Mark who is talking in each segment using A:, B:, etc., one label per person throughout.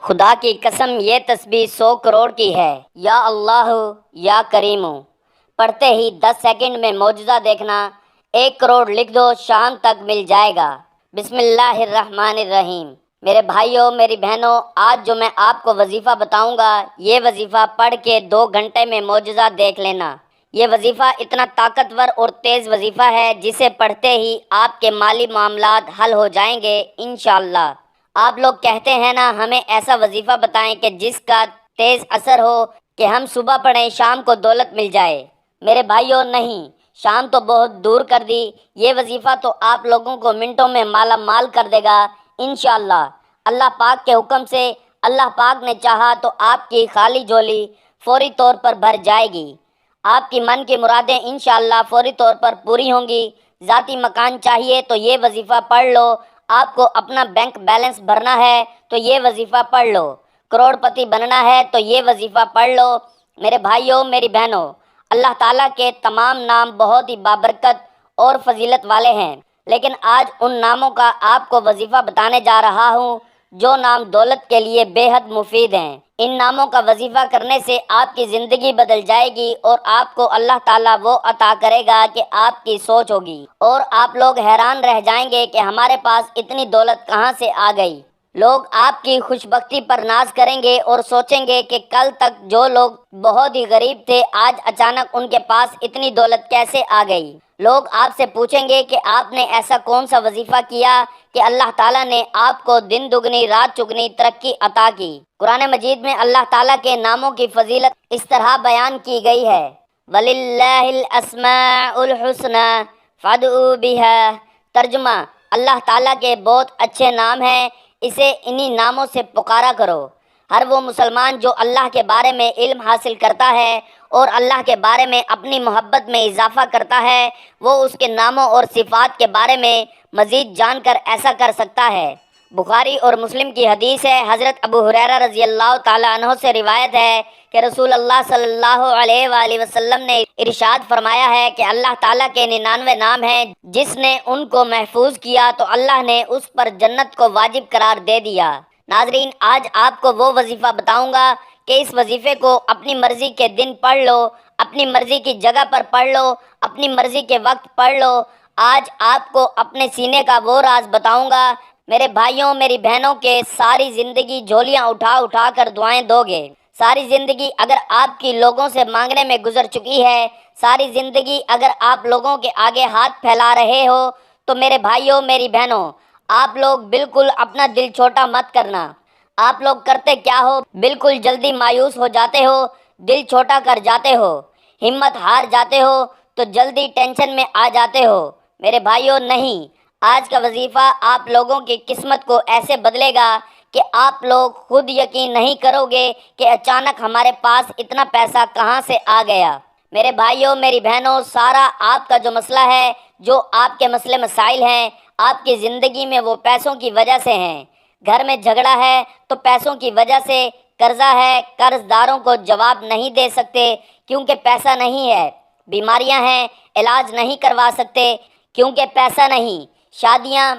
A: خدا کی قسم یہ تسبیح 100 کروڑ کی ہے۔ یا اللہ یا کریم، پڑھتے ہی 10 سیکنڈ میں معجزہ دیکھنا، 1 کروڑ لکھ دو، شام تک مل جائے گا۔ بسم اللہ الرحمن الرحیم۔ میرے بھائیوں میری بہنوں، آج جو میں آپ کو وظیفہ بتاؤں گا، یہ وظیفہ پڑھ کے 2 گھنٹے میں معجزہ دیکھ لینا۔ یہ وظیفہ اتنا طاقتور اور تیز وظیفہ ہے جسے پڑھتے ہی آپ کے مالی معاملات حل ہو جائیں گے انشاءاللہ۔ آپ لوگ کہتے ہیں نا ہمیں ایسا وظیفہ بتائیں کہ جس کا تیز اثر ہو، کہ ہم صبح پڑھیں شام کو دولت مل جائے۔ میرے بھائیوں نہیں، شام تو بہت دور کر دی، یہ وظیفہ تو آپ لوگوں کو منٹوں میں مالا مال کر دے گا انشاءاللہ۔ اللہ پاک کے حکم سے، اللہ پاک نے چاہا تو آپ کی خالی جھولی فوری طور پر بھر جائے گی۔ آپ کی من کی مرادیں انشاءاللہ فوری طور پر پوری ہوں گی۔ ذاتی مکان چاہیے تو یہ وظیفہ پڑھ لو۔ آپ کو اپنا بینک بیلنس بھرنا ہے تو یہ وظیفہ پڑھ لو۔ کروڑ پتی بننا ہے تو یہ وظیفہ پڑھ لو۔ میرے بھائیوں میری بہنوں، اللہ تعالیٰ کے تمام نام بہت ہی بابرکت اور فضیلت والے ہیں، لیکن آج ان ناموں کا آپ کو وظیفہ بتانے جا رہا ہوں جو نام دولت کے لیے بے حد مفید ہیں۔ ان ناموں کا وظیفہ کرنے سے آپ کی زندگی بدل جائے گی اور آپ کو اللہ تعالیٰ وہ عطا کرے گا کہ آپ کی سوچ ہوگی، اور آپ لوگ حیران رہ جائیں گے کہ ہمارے پاس اتنی دولت کہاں سے آ گئی۔ لوگ آپ کی خوش بختی پر ناز کریں گے اور سوچیں گے کہ کل تک جو لوگ بہت ہی غریب تھے آج اچانک ان کے پاس اتنی دولت کیسے آ گئی۔ لوگ آپ سے پوچھیں گے کہ آپ نے ایسا کون سا وظیفہ کیا کہ اللہ تعالیٰ نے آپ کو دن دگنی رات چگنی ترقی عطا کی۔ قرآن مجید میں اللہ تعالیٰ کے ناموں کی فضیلت اس طرح بیان کی گئی ہے، وَلِلَّهِ الْأَسْمَاءُ الْحُسْنَى فَادْعُوا بِهَا۔ ترجمہ: اللہ تعالیٰ کے بہت اچھے نام ہیں، اسے انہی ناموں سے پکارا کرو۔ ہر وہ مسلمان جو اللہ کے بارے میں علم حاصل کرتا ہے اور اللہ کے بارے میں اپنی محبت میں اضافہ کرتا ہے، وہ اس کے ناموں اور صفات کے بارے میں مزید جان کر ایسا کر سکتا ہے۔ بخاری اور مسلم کی حدیث ہے، حضرت ابو ہریرہ رضی اللہ تعالیٰ عنہ سے روایت ہے کہ رسول اللہ صلی اللہ علیہ وآلہ وسلم نے ارشاد فرمایا ہے کہ اللہ تعالیٰ کے 99 نام ہیں، جس نے ان کو محفوظ کیا تو اللہ نے اس پر جنت کو واجب قرار دے دیا۔ ناظرین، آج آپ کو وہ وظیفہ بتاؤں گا کہ اس وظیفے کو اپنی مرضی کے دن پڑھ لو، اپنی مرضی کی جگہ پر پڑھ لو، اپنی مرضی کے وقت پڑھ لو۔ آج آپ کو اپنے سینے کا وہ راز بتاؤں گا، میرے بھائیوں میری بہنوں کے ساری زندگی جھولیاں اٹھا اٹھا کر دعائیں دو گے۔ ساری زندگی اگر آپ کی لوگوں سے مانگنے میں گزر چکی ہے، ساری زندگی اگر آپ لوگوں کے آگے ہاتھ پھیلا رہے ہو، تو میرے بھائیوں میری بہنوں، آپ لوگ بالکل اپنا دل چھوٹا مت کرنا۔ آپ لوگ کرتے کیا ہو؟ بالکل جلدی مایوس ہو جاتے ہو، دل چھوٹا کر جاتے ہو، ہمت ہار جاتے ہو، تو جلدی ٹینشن میں آ جاتے ہو۔ میرے بھائیوں نہیں، آج کا وظیفہ آپ لوگوں کی قسمت کو ایسے بدلے گا کہ آپ لوگ خود یقین نہیں کرو گے کہ اچانک ہمارے پاس اتنا پیسہ کہاں سے آ گیا۔ میرے بھائیوں میری بہنوں، سارا آپ کا جو مسئلہ ہے، جو آپ کے مسئلے مسائل ہیں آپ کی زندگی میں، وہ پیسوں کی وجہ سے ہیں۔ گھر میں جھگڑا ہے تو پیسوں کی وجہ سے، قرضہ ہے، قرض داروں کو جواب نہیں دے سکتے کیونکہ پیسہ نہیں ہے، بیماریاں ہیں، علاج نہیں کروا سکتے کیونکہ پیسہ نہیں، شادیاں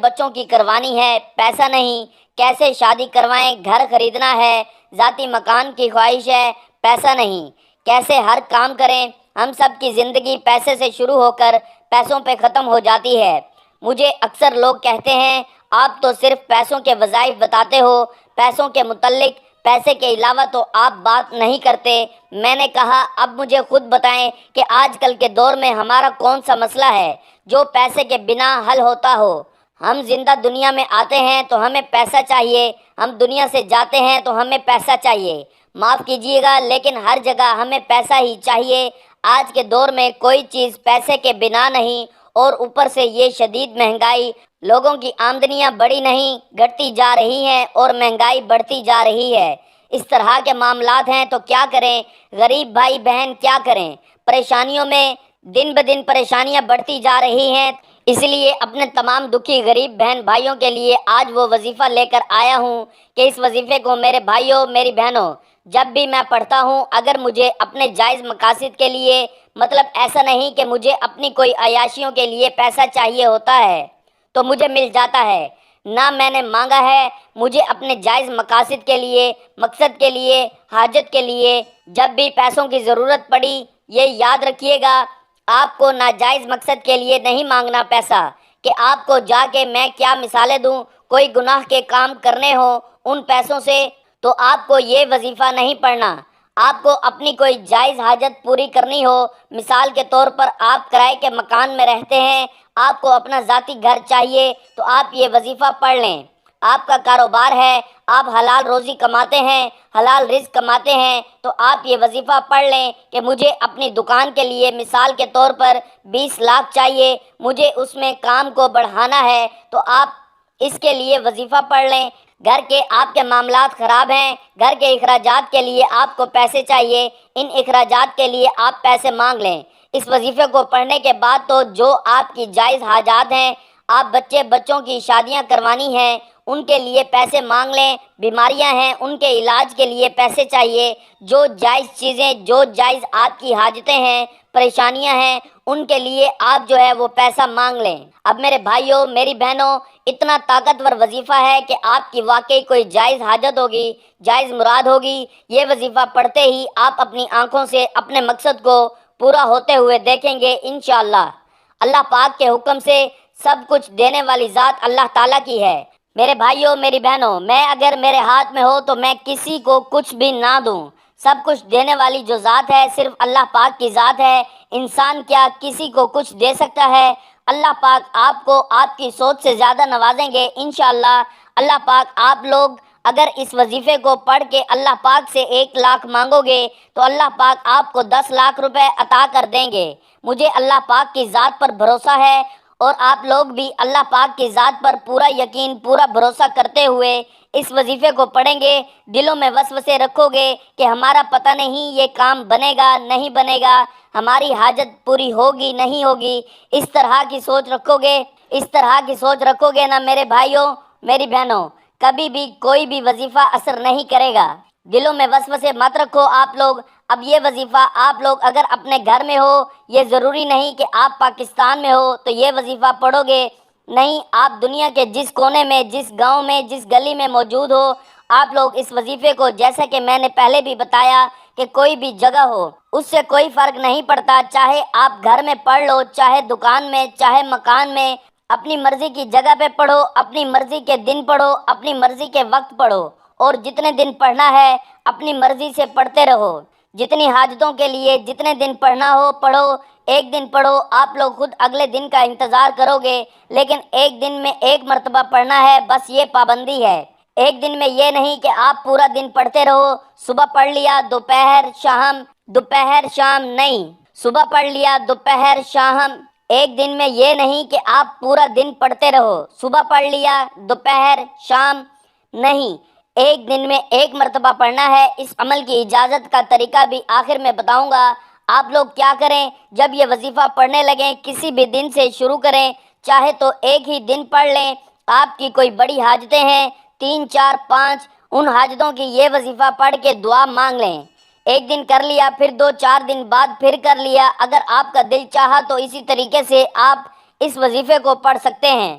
A: بچوں کی کروانی ہے، پیسہ نہیں، کیسے شادی کروائیں، گھر خریدنا ہے، ذاتی مکان کی خواہش ہے، پیسہ نہیں، کیسے ہر کام کریں۔ ہم سب کی زندگی پیسے سے شروع ہو کر پیسوں پہ ختم ہو جاتی ہے۔ مجھے اکثر لوگ کہتے ہیں آپ تو صرف پیسوں کے وظائف بتاتے ہو، پیسوں کے متعلق، پیسے کے علاوہ تو آپ بات نہیں کرتے۔ میں نے کہا اب مجھے خود بتائیں کہ آج کل کے دور میں ہمارا کون سا مسئلہ ہے جو پیسے کے بنا حل ہوتا ہو۔ ہم زندہ دنیا میں آتے ہیں تو ہمیں پیسہ چاہیے، ہم دنیا سے جاتے ہیں تو ہمیں پیسہ چاہیے۔ معاف کیجیے گا لیکن ہر جگہ ہمیں پیسہ ہی چاہیے۔ آج کے دور میں کوئی چیز پیسے کے بنا نہیں، اور اوپر سے یہ شدید مہنگائی، لوگوں کی آمدنیاں بڑی نہیں گھٹتی جا رہی ہیں اور مہنگائی بڑھتی جا رہی ہے۔ اس طرح کے معاملات ہیں تو کیا کریں؟ غریب بھائی بہن کیا کریں؟ پریشانیوں میں دن بدن پریشانیاں بڑھتی جا رہی ہیں۔ اس لیے اپنے تمام دکھی غریب بہن بھائیوں کے لیے آج وہ وظیفہ لے کر آیا ہوں کہ اس وظیفے کو میرے بھائیوں میری بہنوں جب بھی میں پڑھتا ہوں، اگر مجھے اپنے جائز مقاصد کے لیے، مطلب ایسا نہیں کہ مجھے اپنی کوئی عیاشیوں کے لیے پیسہ چاہیے ہوتا ہے تو مجھے مل جاتا ہے۔ نہ میں نے مانگا ہے، مجھے اپنے جائز مقاصد کے لیے، مقصد کے لیے، حاجت کے لیے جب بھی پیسوں کی ضرورت پڑی۔ یہ یاد رکھیے گا، آپ کو ناجائز مقصد کے لیے نہیں مانگنا پیسہ کہ آپ کو جا کے میں کیا مثالیں دوں، کوئی گناہ کے کام کرنے ہوں ان پیسوں سے تو آپ کو یہ وظیفہ نہیں پڑھنا۔ آپ کو اپنی کوئی جائز حاجت پوری کرنی ہو، مثال کے طور پر آپ کرائے کے مکان میں رہتے ہیں، آپ کو اپنا ذاتی گھر چاہیے تو آپ یہ وظیفہ پڑھ لیں۔ آپ کا کاروبار ہے، آپ حلال روزی کماتے ہیں، حلال رزق کماتے ہیں تو آپ یہ وظیفہ پڑھ لیں کہ مجھے اپنی دکان کے لیے مثال کے طور پر 20 لاکھ چاہیے، مجھے اس میں کام کو بڑھانا ہے تو آپ اس کے لیے وظیفہ پڑھ لیں۔ گھر کے آپ کے معاملات خراب ہیں، گھر کے اخراجات کے لیے آپ کو پیسے چاہیے، ان اخراجات کے لیے آپ پیسے مانگ لیں۔ اس وظیفے کو پڑھنے کے بعد تو جو آپ کی جائز حاجات ہیں، آپ بچوں کی شادیاں کروانی ہیں ان کے لیے پیسے مانگ لیں، بیماریاں ہیں ان کے علاج کے لیے پیسے چاہیے، جو جائز چیزیں، جو جائز آپ کی حاجتیں ہیں، پریشانیاں ہیں ان کے لیے آپ جو ہے وہ پیسہ مانگ لیں۔ اب میرے بھائیوں، میری بہنوں، اتنا طاقتور وظیفہ ہے کہ آپ کی واقعی کوئی جائز حاجت ہوگی، جائز مراد ہوگی، یہ وظیفہ پڑھتے ہی آپ اپنی آنکھوں سے اپنے مقصد کو پورا ہوتے ہوئے دیکھیں گے انشاءاللہ۔ اللہ پاک کے حکم سے سب کچھ دینے والی ذات اللہ تعالیٰ کی ہے۔ میرے بھائیوں، میری بہنوں، میں اگر میرے ہاتھ میں ہو تو میں کسی کو کچھ بھی نہ دوں۔ سب کچھ دینے والی جو ذات ہے صرف اللہ پاک کی ذات ہے۔ انسان کیا کسی کو کچھ دے سکتا ہے؟ اللہ پاک آپ کو آپ کی سوچ سے زیادہ نوازیں گے انشاءاللہ۔ اللہ پاک آپ لوگ اگر اس وظیفے کو پڑھ کے اللہ پاک سے 1 لاکھ مانگو گے تو اللہ پاک آپ کو 10 لاکھ روپے عطا کر دیں گے۔ مجھے اللہ پاک کی ذات پر بھروسہ ہے اور آپ لوگ بھی اللہ پاک کی ذات پر پورا یقین، پورا بھروسہ کرتے ہوئے اس وظیفے کو پڑھیں گے۔ دلوں میں وسوسے رکھو گے کہ ہمارا پتہ نہیں یہ کام بنے گا نہیں بنے گا، ہماری حاجت پوری ہوگی نہیں ہوگی، اس طرح کی سوچ رکھو گے، اس طرح کی سوچ رکھو گے نا میرے بھائیوں، میری بہنوں، کبھی بھی کوئی بھی وظیفہ اثر نہیں کرے گا۔ دلوں میں وسوسے مت رکھو آپ لوگ۔ اب یہ وظیفہ آپ لوگ اگر اپنے گھر میں ہو، یہ ضروری نہیں کہ آپ پاکستان میں ہو تو یہ وظیفہ پڑھو گے، نہیں، آپ دنیا کے جس کونے میں، جس گاؤں میں، جس گلی میں موجود ہو، آپ لوگ اس وظیفے کو، جیسا کہ میں نے پہلے بھی بتایا کہ کوئی بھی جگہ ہو اس سے کوئی فرق نہیں پڑتا، چاہے آپ گھر میں پڑھ لو، چاہے دکان میں، چاہے مکان میں، اپنی مرضی کی جگہ پہ پڑھو، اپنی مرضی کے دن پڑھو، اپنی مرضی کے وقت پڑھو، اور جتنے دن پڑھنا ہے اپنی مرضی سے پڑھتے رہو۔ جتنی حاجتوں کے لیے جتنے دن پڑھنا ہو پڑھو، ایک دن پڑھو، آپ لوگ خود اگلے دن کا انتظار کرو گے، لیکن ایک دن میں 1 مرتبہ پڑھنا ہے، بس یہ پابندی ہے۔ ایک دن میں یہ نہیں کہ آپ پورا دن پڑھتے رہو، صبح پڑھ لیا، دوپہر شام نہیں، صبح پڑھ لیا، دوپہر شام۔ ایک دن میں یہ نہیں کہ آپ پورا دن پڑھتے رہو، صبح پڑھ لیا، دوپہر شام نہیں، ایک دن میں 1 مرتبہ پڑھنا ہے۔ اس عمل کی اجازت کا طریقہ بھی آخر میں بتاؤں گا۔ آپ لوگ کیا کریں، جب یہ وظیفہ پڑھنے لگیں کسی بھی دن سے شروع کریں، چاہے تو ایک ہی دن پڑھ لیں۔ آپ کی کوئی بڑی حاجتیں ہیں، 3 4 5، ان حاجتوں کی یہ وظیفہ پڑھ کے دعا مانگ لیں۔ ایک دن کر لیا، پھر 2 4 دن بعد پھر کر لیا، اگر آپ کا دل چاہا تو اسی طریقے سے آپ اس وظیفے کو پڑھ سکتے ہیں۔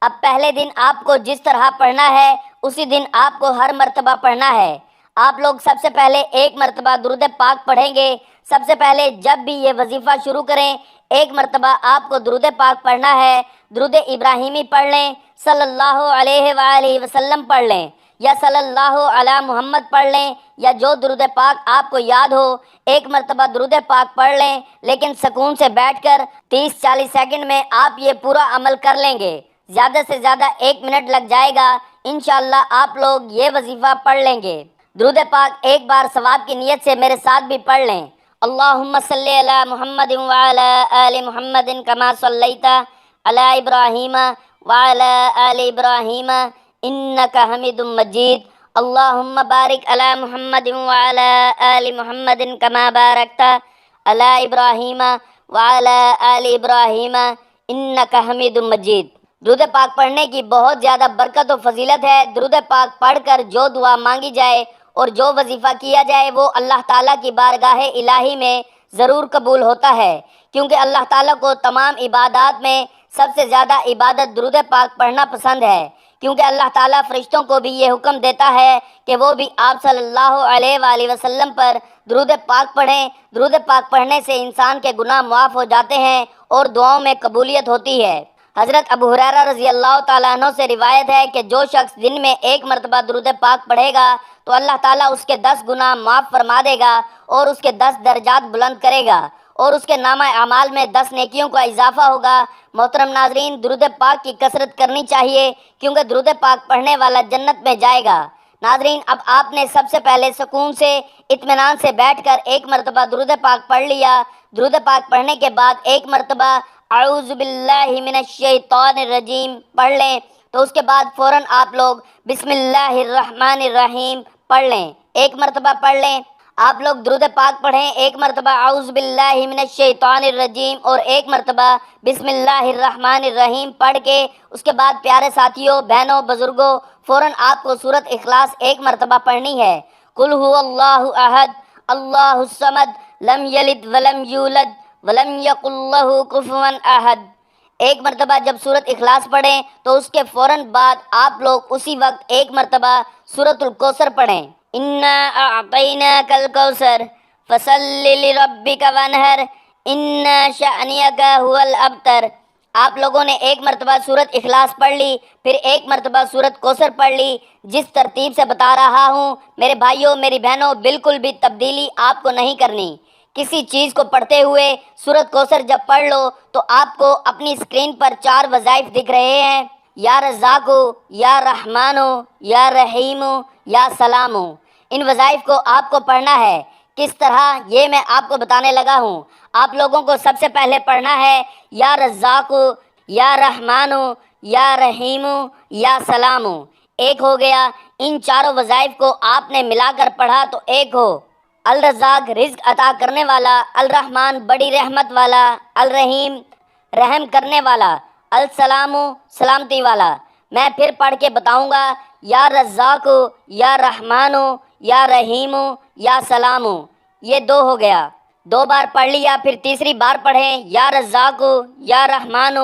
A: اب پہلے دن آپ کو جس طرح پڑھنا ہے اسی دن آپ کو ہر مرتبہ پڑھنا ہے۔ آپ لوگ سب سے پہلے 1 مرتبہ درود پاک پڑھیں گے۔ سب سے پہلے جب بھی یہ وظیفہ شروع کریں 1 مرتبہ آپ کو درود پاک پڑھنا ہے۔ درود ابراہیمی پڑھ لیں، صلی اللہ علیہ وآلہ وسلم پڑھ لیں، یا صلی اللہ علی محمد پڑھ لیں، یا جو درود پاک آپ کو یاد ہو 1 مرتبہ درود پاک پڑھ لیں، لیکن سکون سے بیٹھ کر 30 40 سیکنڈ میں آپ یہ پورا عمل کر لیں گے۔ زیادہ سے زیادہ 1 منٹ لگ جائے گا، انشاءاللہ آپ لوگ یہ وظیفہ پڑھ لیں گے۔ درود پاک ایک بار ثواب کی نیت سے میرے ساتھ بھی پڑھ لیں۔ اللہم صلی علی محمد وعلی آل محمد کما صلیت علی ابراہیم وعلی آل ابراہیم انک حمید مجید۔ اللہم بارک علی محمد وعلی آل محمد کما بارکت علی ابراہیم وعلی آل ابراہیم انک حمید مجید۔ درود پاک پڑھنے کی بہت زیادہ برکت و فضیلت ہے۔ درود پاک پڑھ کر جو دعا مانگی جائے اور جو وظیفہ کیا جائے وہ اللہ تعالیٰ کی بارگاہ الہی میں ضرور قبول ہوتا ہے، کیونکہ اللہ تعالیٰ کو تمام عبادات میں سب سے زیادہ عبادت درود پاک پڑھنا پسند ہے، کیونکہ اللہ تعالیٰ فرشتوں کو بھی یہ حکم دیتا ہے کہ وہ بھی آپ صلی اللہ علیہ وآلہ وسلم پر درود پاک پڑھیں۔ درود پاک پڑھنے سے انسان کے گناہ معاف ہو جاتے ہیں اور دعاؤں میں قبولیت ہوتی ہے۔ حضرت ابو ہریرہ رضی اللہ تعالیٰ عنہ سے روایت ہے کہ جو شخص دن میں ایک مرتبہ درود پاک پڑھے گا تو اللہ تعالیٰ اس کے 10 گناہ معاف فرما دے گا اور اس کے 10 درجات بلند کرے گا اور اس کے نامہ اعمال میں 10 نیکیوں کا اضافہ ہوگا۔ محترم ناظرین، درود پاک کی کثرت کرنی چاہیے کیونکہ درود پاک پڑھنے والا جنت میں جائے گا۔ ناظرین، اب آپ نے سب سے پہلے سکون سے اطمینان سے بیٹھ کر ایک مرتبہ درود پاک پڑھ لیا۔ درود پاک پڑھنے کے بعد ایک مرتبہ اعوذ باللہ من الشیطان الرجیم پڑھ لیں، تو اس کے بعد فوراً آپ لوگ بسم اللہ الرحمن الرحیم پڑھ لیں۔ ایک مرتبہ پڑھ لیں، آپ لوگ درود پاک پڑھیں، ایک مرتبہ اعوذ باللہ من الشیطان الرجیم اور ایک مرتبہ بسم اللہ الرحمن الرحیم پڑھ کے اس کے بعد پیارے ساتھیوں، بہنوں، بزرگوں، فوراً آپ کو سورۃ اخلاص ایک مرتبہ پڑھنی ہے۔ قل هو اللہ احد اللہ الصمد لم یلد ولم یولد ولم یکن لہ کفوا احد۔ ایک مرتبہ جب سورۃ اخلاص پڑھیں تو اس کے فوراً بعد آپ لوگ اسی وقت ایک مرتبہ سورۃ الکوثر پڑھیں۔ انا اعطیناک الکوثر فصل لربک وانحر ان شانئک هو الابتر۔ آپ لوگوں نے ایک مرتبہ سورۃ اخلاص پڑھ لی، پھر ایک مرتبہ سورۃ کوثر پڑھ لی۔ جس ترتیب سے بتا رہا ہوں میرے بھائیوں، میری بہنوں، بالکل بھی تبدیلی آپ کو نہیں کرنی۔ کسی چیز کو پڑھتے ہوئے سورۃ کوثر جب پڑھ لو تو آپ کو اپنی اسکرین پر 4 وظائف دکھ رہے ہیں، یا رزاقو، یا رحمانو، یا رحیمو، یا سلامو۔ ان وظائف کو آپ کو پڑھنا ہے۔ کس طرح، یہ میں آپ کو بتانے لگا ہوں۔ آپ لوگوں کو سب سے پہلے پڑھنا ہے یا رزاقو، یا رحمانو، یا رحیمو، یا سلامو۔ ایک ہو گیا۔ ان چاروں وظائف کو آپ نے ملا کر پڑھا تو ایک ہو الرزاق رزق عطا کرنے والا، الرحمن بڑی رحمت والا، الرحیم رحم کرنے والا، السلام سلامتی والا۔ میں پھر پڑھ کے بتاؤں گا، یا رزاق، یا رحمان، یا رحیم، یا سلام۔ یہ 2 ہو گیا۔ 2 بار پڑھ لیا، پھر تیسری بار پڑھیں، یا رزاق، یا رحمان،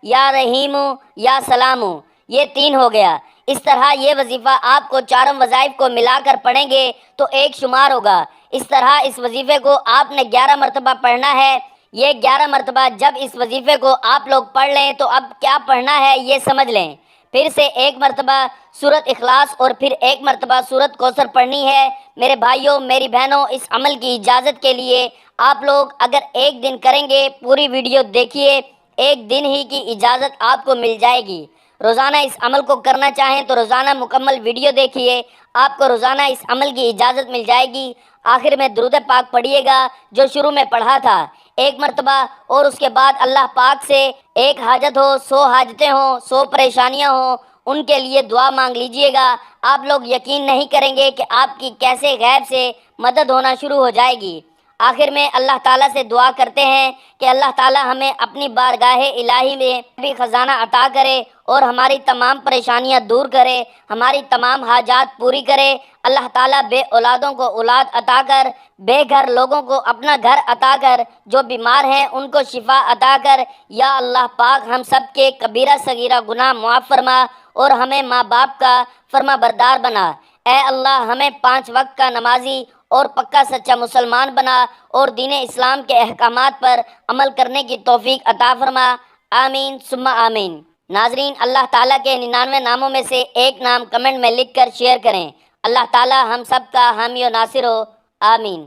A: یا رحیم، یا سلام۔ یہ 3 ہو گیا۔ اس طرح یہ وظیفہ آپ کو 4 وظائف کو ملا کر پڑھیں گے تو ایک شمار ہوگا۔ اس طرح اس وظیفے کو آپ نے 11 مرتبہ پڑھنا ہے۔ یہ 11 مرتبہ جب اس وظیفے کو آپ لوگ پڑھ لیں تو اب کیا پڑھنا ہے یہ سمجھ لیں۔ پھر سے ایک مرتبہ سورۃ اخلاص اور پھر ایک مرتبہ سورۃ کوثر پڑھنی ہے۔ میرے بھائیوں، میری بہنوں، اس عمل کی اجازت کے لیے آپ لوگ اگر ایک دن کریں گے، پوری ویڈیو دیکھیے، ایک دن ہی کی اجازت آپ کو مل جائے گی۔ روزانہ اس عمل کو کرنا چاہیں تو روزانہ مکمل ویڈیو دیکھیے، آپ کو روزانہ اس عمل کی اجازت مل جائے گی۔ آخر میں درود پاک پڑھیے گا جو شروع میں پڑھا تھا ایک مرتبہ، اور اس کے بعد اللہ پاک سے ایک حاجت ہو، 100 حاجتیں ہوں، 100 پریشانیاں ہوں، ان کے لیے دعا مانگ لیجئے گا۔ آپ لوگ یقین نہیں کریں گے کہ آپ کی کیسے غیب سے مدد ہونا شروع ہو جائے گی۔ آخر میں اللہ تعالیٰ سے دعا کرتے ہیں کہ اللہ تعالیٰ ہمیں اپنی بارگاہ الہی میں بھی خزانہ عطا کرے اور ہماری تمام پریشانیاں دور کرے، ہماری تمام حاجات پوری کرے۔ اللہ تعالیٰ بے اولادوں کو اولاد عطا کر، بے گھر لوگوں کو اپنا گھر عطا کر، جو بیمار ہیں ان کو شفا عطا کر۔ یا اللہ پاک ہم سب کے کبیرہ صغیرہ گناہ معاف فرما اور ہمیں ماں باپ کا فرما بردار بنا۔ اے اللہ ہمیں 5 وقت کا نمازی اور پکا سچا مسلمان بنا اور دین اسلام کے احکامات پر عمل کرنے کی توفیق عطا فرما۔ آمین ثم آمین۔ ناظرین، اللہ تعالیٰ کے 99 ناموں میں سے ایک نام کمنٹ میں لکھ کر شیئر کریں۔ اللہ تعالیٰ ہم سب کا حامی و ناصر ہو۔ آمین۔